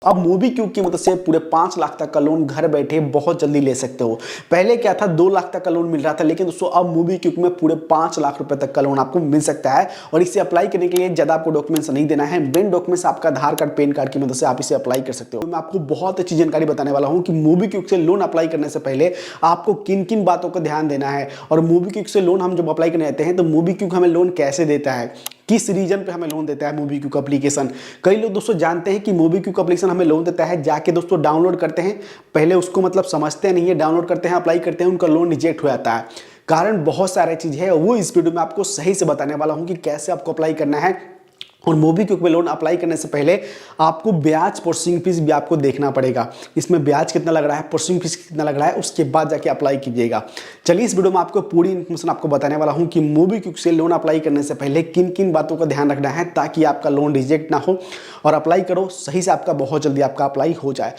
अब मोबीक्विक की मदद से पूरे 5 लाख तक का लोन घर बैठे बहुत जल्दी ले सकते हो। पहले क्या था 2 लाख तक का लोन मिल रहा था, लेकिन दोस्तों अब मोबीक्विक में पूरे 5 लाख रुपए तक का लोन आपको मिल सकता है। और इसे अप्लाई करने के लिए ज्यादा आपको डॉक्यूमेंट्स नहीं देना है, मेन डॉक्यूमेंट्स आपका आधार कार्ड पैन कार्ड की मदद से आप इसे अप्लाई कर सकते हो। मैं आपको बहुत अच्छी जानकारी बताने वाला हूं कि मोबीक्विक से लोन अप्लाई करने से पहले आपको किन किन बातों का ध्यान देना है, और मोबीक्विक से लोन हम जब अप्लाई करने आते हैं तो मोबीक्विक हमें लोन कैसे देता है, किस रीजन पे हमें लोन देता है मोबीक्विक एप्लीकेशन। कई लोग दोस्तों जानते हैं कि मोबीक्विक एप्लीकेशन हमें लोन देता है, जाके दोस्तों डाउनलोड करते हैं, पहले उसको मतलब समझते नहीं है, डाउनलोड करते हैं, अप्लाई करते हैं, उनका लोन रिजेक्ट हो जाता है। कारण बहुत सारे चीज है, वो इस वीडियो में आपको सही से बताने वाला हूं कि कैसे आपको अप्लाई करना है। और मोबीक्विक में लोन अप्लाई करने से पहले आपको ब्याज प्रोसेसिंग फीस भी आपको देखना पड़ेगा, इसमें ब्याज कितना लग रहा है, प्रोसेसिंग फीस कितना लग रहा है, उसके बाद जाके अप्लाई कीजिएगा। चलिए इस वीडियो में आपको पूरी इन्फॉर्मेशन आपको बताने वाला हूं कि मोबीक्विक से लोन अप्लाई करने से पहले किन किन बातों का ध्यान रखना है ताकि आपका लोन रिजेक्ट ना हो और अप्लाई करो सही से, आपका बहुत जल्दी आपका अप्लाई हो जाए।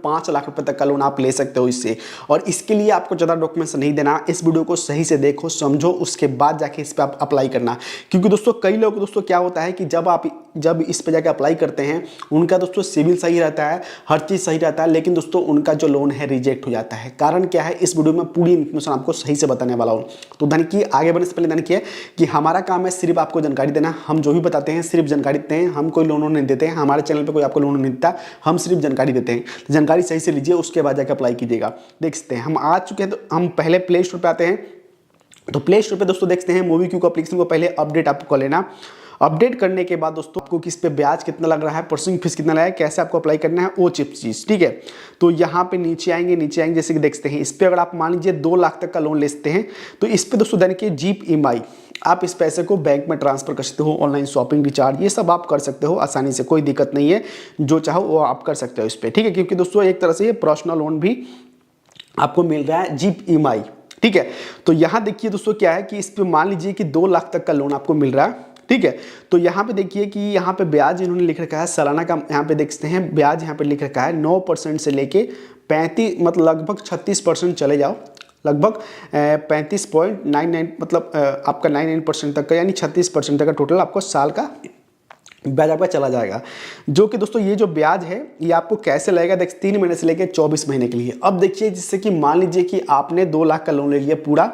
5 लाख रुपए तक का लोन आप ले सकते हो इससे, और इसके लिए आपको ज़्यादा डॉक्यूमेंट्स नहीं देना। इस वीडियो को सही से देखो, समझो, उसके बाद जाके इस पे आप अप्लाई करना। क्योंकि दोस्तों कई लोग दोस्तों क्या होता है कि जब इस पे जाके अप्लाई करते हैं, उनका दोस्तों सिविल सही रहता है, हर चीज़ सही रहता है, लेकिन दोस्तों उनका जो लोन है रिजेक्ट हो जाता है। कारण क्या है, इस वीडियो में पूरी इन्फॉर्मेशन आपको सही से बताने वाला हूँ। तो देखिए, आगे बढ़ने से पहले देखिए कि हमारा काम है सिर्फ आपको जानकारी देना। हम जो भी बताते हैं सिर्फ जानकारी देते हैं, हम कोई लोन नहीं देते हैं, हमारे चैनल पर कोई आपको लोन नहीं देता, हम सिर्फ जानकारी देते हैं। जानकारी सही से लीजिए, उसके बाद जाकर अप्लाई कीजिएगा। देख सकते हैं हम आ चुके हैं, तो हम पहले प्ले स्टोर पे आते हैं। तो प्ले स्टोर पे दोस्तों देखते हैं मोबीक्विक एप्लीकेशन को पहले अपडेट आपको कर लेना। अपडेट करने के बाद दोस्तों आपको किस पे ब्याज कितना लग रहा है, प्रोसेसिंग फीस कितना लगा है, कैसे आपको अप्लाई करना है, वो चीज ठीक है। तो यहाँ पे नीचे आएंगे जैसे कि देखते हैं, इस पे अगर आप मान लीजिए 2 लाख तक का लोन ले सकते हैं, तो इस पे दोस्तों देखिए जीप ईएमआई, आप इस पैसे को बैंक में ट्रांसफर कर सकते हो, ऑनलाइन शॉपिंग, रिचार्ज, ये सब आप कर सकते हो आसानी से, कोई दिक्कत नहीं है, जो चाहो वो आप कर सकते हो इस पे, ठीक है। क्योंकि दोस्तों एक तरह से ये पर्सनल लोन भी आपको मिल रहा है, जीप ईएमआई, ठीक है। तो यहाँ देखिए दोस्तों क्या है कि इस पे मान लीजिए कि 2 लाख तक का लोन आपको मिल रहा है, ठीक है। तो यहाँ पे देखिए कि यहाँ पे ब्याज इन्होंने लिख रखा है सालाना का, यहाँ पे देखते हैं ब्याज यहाँ पे लिख रखा है 9% से लेके 35 मतलब लगभग 36% चले जाओ, लगभग 35.99 मतलब आपका 99% तक का, यानी 36% तक का टोटल आपको साल का ब्याज आपका चला जाएगा। जो कि दोस्तों ये जो ब्याज है ये आपको कैसे लगेगा, देख 3 महीने से लेकर 24 महीने के लिए। अब देखिए, जिससे कि मान लीजिए कि आपने 2 लाख का लोन ले लिया पूरा,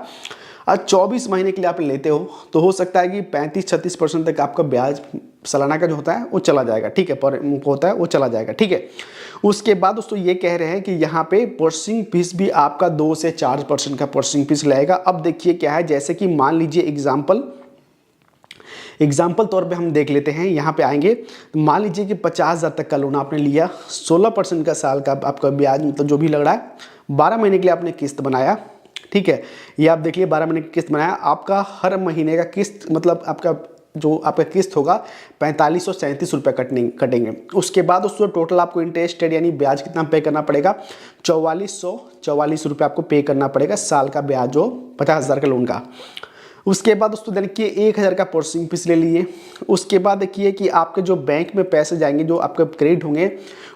और 24 महीने के लिए आप लेते हो, तो हो सकता है कि 35-36% तक आपका ब्याज सालाना का जो होता है वो चला जाएगा, ठीक है, पर होता है वो चला जाएगा, ठीक है। उसके बाद दोस्तों ये कह रहे हैं कि यहाँ पे प्रोसेसिंग फीस भी आपका 2 से 4% का प्रोसेसिंग फीस लगेगा। अब देखिए क्या है, जैसे कि मान लीजिए एग्जाम्पल तौर पे हम देख लेते हैं, यहाँ पे आएंगे, मान लीजिए कि 50,000 तक का लोन आपने लिया, 16% का साल का आपका ब्याज मतलब जो भी लग रहा है, 12 महीने के लिए आपने किस्त बनाया, ठीक है। ये आप देख लिए 12 महीने की किस्त बनाया, आपका हर महीने का किस्त मतलब आपका किस्त होगा 4537 रुपये कटेंगे। उसके बाद उसको टोटल आपको इंटरेस्टेड यानी ब्याज कितना पे करना पड़ेगा, 4444 रुपये आपको पे करना पड़ेगा साल का ब्याज, जो 50,000 का लोन का। उसके बाद दोस्तों देखिए 1000 का प्रोसेसिंग फीस ले लिए। उसके बाद देखिए कि आपके जो बैंक में पैसे जाएंगे, जो आपके क्रेडिट होंगे,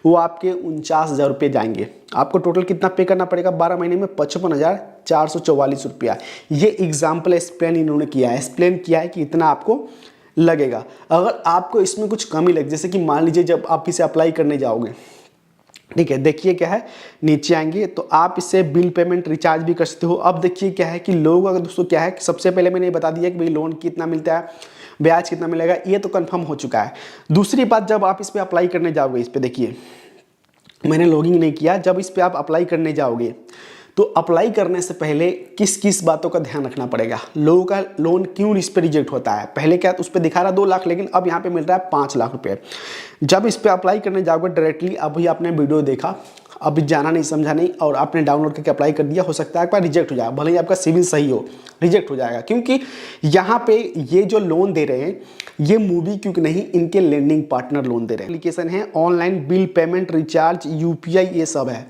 वो आपके 49,000 रुपये जाएंगे। आपको टोटल कितना पे करना पड़ेगा 12 महीने में, 55,444 रुपया। ये एग्जाम्पल एक्सप्लेन इन्होंने किया है, एक्सप्लेन किया है कि इतना आपको लगेगा। अगर आपको इसमें कुछ कमी लगे, जैसे कि मान लीजिए जब आप इसे अप्लाई करने जाओगे, ठीक है, देखिए क्या है, नीचे आएंगे तो आप इससे बिल पेमेंट रिचार्ज भी कर सकते हो। अब देखिए क्या है कि लोग अगर दोस्तों क्या है कि सबसे पहले मैंने बता दिया कि भाई लोन कितना मिलता है, ब्याज कितना मिलेगा, ये तो कंफर्म हो चुका है। दूसरी बात, जब आप इस पर अप्लाई करने जाओगे, इस पर देखिए मैंने लॉगिन नहीं किया, जब इस पर आप अप्लाई करने जाओगे तो अप्लाई करने से पहले किस किस बातों का ध्यान रखना पड़ेगा, लोगों का लोन क्यों इस पर रिजेक्ट होता है। पहले क्या उस पर दिखा रहा 2 लाख, लेकिन अब यहाँ पे मिल रहा है 5 लाख रुपए। जब इस पर अप्लाई करने जाओगे डायरेक्टली, अभी आपने वीडियो देखा, अभी जाना नहीं समझा नहीं और आपने डाउनलोड करके अप्लाई कर दिया, हो सकता है आपका रिजेक्ट हो जाए, भले ही आपका सिविल सही हो, रिजेक्ट हो जाएगा। क्योंकि यहाँ पे ये जो लोन दे रहे हैं ये मोबीक्विक नहीं, इनके लेंडिंग पार्टनर लोन दे रहे हैं। एप्लीकेशन है online bill payment, recharge, UPI, ये सब है।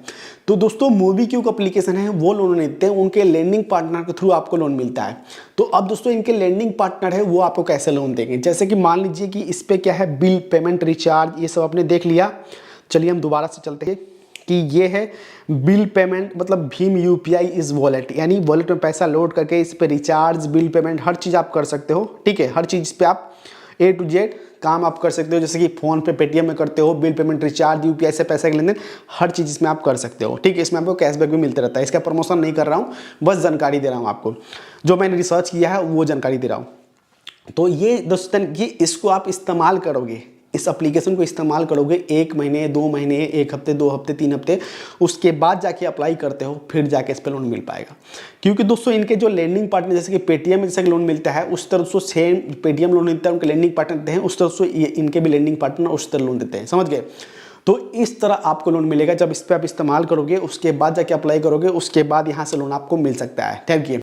तो दोस्तों मोबीक्विक एप्लीकेशन है वो लोन नहीं देते हैं, उनके लेंडिंग पार्टनर के थ्रू आपको लोन मिलता है। तो अब दोस्तों इनके लेंडिंग पार्टनर है वो आपको कैसे लोन देंगे, जैसे कि मान लीजिए कि इस पे क्या है, बिल पेमेंट, रिचार्ज, ये सब आपने देख लिया। चलिए हम दोबारा से चलते हैं, कि ये है बिल पेमेंट, मतलब भीम यूपीआई इज वॉलेट, यानी वॉलेट में पैसा लोड करके इस पे रिचार्ज, बिल पेमेंट, हर चीज़ आप कर सकते हो। ठीक है, हर चीज़ पे आप A to Z काम आप कर सकते हो, जैसे कि फ़ोन पे, पेटीएम में करते हो, बिल पेमेंट, रिचार्ज, यूपीआई से पैसा के लेन देन, हर चीज़ इसमें आप कर सकते हो। ठीक है, इसमें आपको कैशबैक भी मिलता रहता है। इसका प्रमोशन नहीं कर रहा हूँ, बस जानकारी दे रहा हूँ आपको, जो मैंने रिसर्च किया है वो जानकारी दे रहा हूँ। तो ये दोस्तों, ये इसको आप इस्तेमाल करोगे, इस एप्लीकेशन को इस्तेमाल करोगे 1 महीने, 2 महीने, 1 हफ्ते, 2 हफ्ते, 3 हफ्ते, उसके बाद जाके अप्लाई करते हो, फिर जाके इस पर लोन मिल पाएगा। क्योंकि दोस्तों इनके जो लैंडिंग पार्टनर, जैसे कि पेटीएम में जैसे लोन मिलता है उस तरह से सेम पेटीएम लोन मिलता है, उनके लैंडिंग पार्टनर देते हैं, उस तरह से ये इनके भी लैंडिंग पार्टनर उस तरह लोन देते हैं, समझ गए। तो इस तरह आपको लोन मिलेगा, जब इस पर आप इस्तेमाल करोगे उसके बाद जाके अप्लाई करोगे, उसके बाद यहाँ से लोन आपको मिल सकता है। Thank you.